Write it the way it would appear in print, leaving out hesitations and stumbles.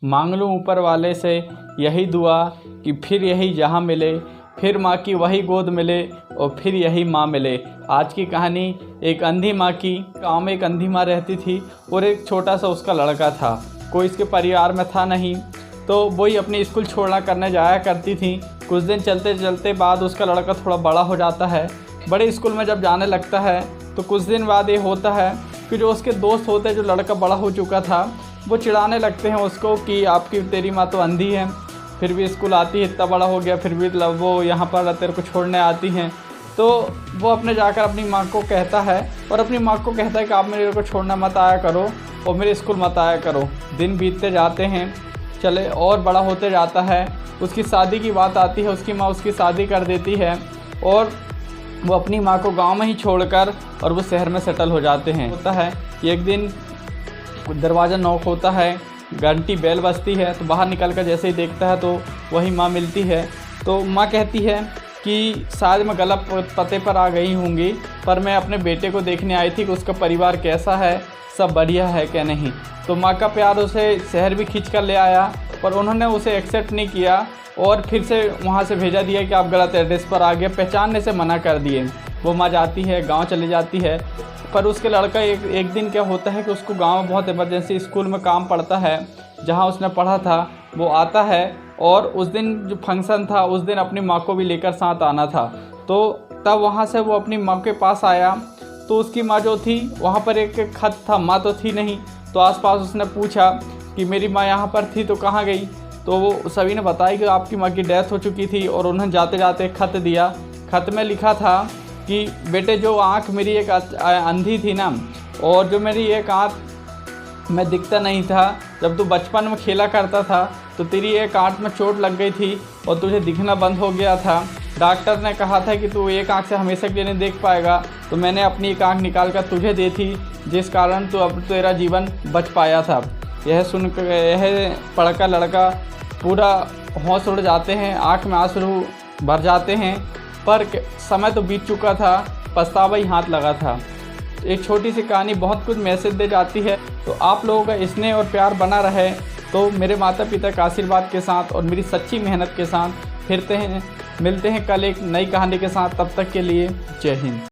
मांग लूँ ऊपर वाले से यही दुआ कि फिर यही जहाँ मिले, फिर माँ की वही गोद मिले और फिर यही माँ मिले। आज की कहानी एक अंधी माँ की। गांव में एक अंधी माँ रहती थी और एक छोटा सा उसका लड़का था। कोई इसके परिवार में था नहीं, तो वही अपनी स्कूल छोड़ना करने जाया करती थी। कुछ दिन चलते चलते बाद उसका लड़का थोड़ा बड़ा हो जाता है। बड़े स्कूल में जब जाने लगता है तो कुछ दिन बाद ये होता है कि जो उसके दोस्त होते हैं, जो लड़का बड़ा हो चुका था, वो चिढ़ाने लगते हैं उसको कि आपकी तेरी माँ तो अंधी है, फिर भी स्कूल आती है, इतना बड़ा हो गया फिर भी वो यहाँ पर तेरे को छोड़ने आती हैं। तो वो अपने जाकर अपनी माँ को कहता है और अपनी माँ को कहता है कि आप मेरे को छोड़ना मत आया करो और मेरे स्कूल मत आया करो। दिन बीतते जाते हैं, चले और बड़ा होते जाता है। उसकी शादी की बात आती है, उसकी माँ उसकी शादी कर देती है और वो अपनी माँ को गांव में ही छोड़कर और वो शहर में सेटल हो जाते हैं। होता है कि एक दिन दरवाज़ा नॉक होता है, घंटी बेल बजती है, तो बाहर निकल कर जैसे ही देखता है तो वही माँ मिलती है। तो माँ कहती है कि शायद मैं गलत पते पर आ गई होंगी, पर मैं अपने बेटे को देखने आई थी कि उसका परिवार कैसा है, सब बढ़िया है क्या नहीं। तो माँ का प्यार उसे शहर भी खींच कर ले आया, पर उन्होंने उसे एक्सेप्ट नहीं किया और फिर से वहाँ से भेजा दिया कि आप गलत एड्रेस पर आ गए, पहचानने से मना कर दिए। वो माँ जाती है, गांव चली जाती है, पर उसके लड़का एक दिन क्या होता है कि उसको गांव में बहुत इमरजेंसी स्कूल में काम पड़ता है जहाँ उसने पढ़ा था। वो आता है और उस दिन जो फंक्शन था उस दिन अपनी माँ को भी लेकर साथ आना था। तो तब वहाँ से वो अपनी माँ के पास आया तो उसकी माँ जो थी वहाँ पर एक खत था, माँ तो थी नहीं। तो आसपास उसने पूछा कि मेरी माँ यहाँ पर थी तो कहाँ गई। तो वो सभी ने बताया कि आपकी माँ की डेथ हो चुकी थी और उन्होंने जाते जाते खत दिया। खत में लिखा था कि बेटे जो आँख मेरी एक अंधी थी ना, और जो मेरी एक आँख में दिखता नहीं था, जब तू बचपन में खेला करता था तो तेरी एक आँख में चोट लग गई थी और तुझे दिखना बंद हो गया था। डॉक्टर ने कहा था कि तू एक आँख से हमेशा के लिए नहीं देख पाएगा, तो मैंने अपनी एक आँख निकाल कर तुझे दी थी, जिस कारण तू अब तेरा जीवन बच पाया था। यह सुनकर यह पढ़कर लड़का पूरा होश उड़ जाते हैं, आँख में आंसू भर जाते हैं, पर समय तो बीत चुका था, पछतावा ही हाथ लगा था। एक छोटी सी कहानी बहुत कुछ मैसेज दे जाती है। तो आप लोगों का स्नेह और प्यार बना रहे तो मेरे माता पिता का आशीर्वाद के साथ और मेरी सच्ची मेहनत के साथ मिलते हैं कल एक नई कहानी के साथ। तब तक के लिए जय हिंद।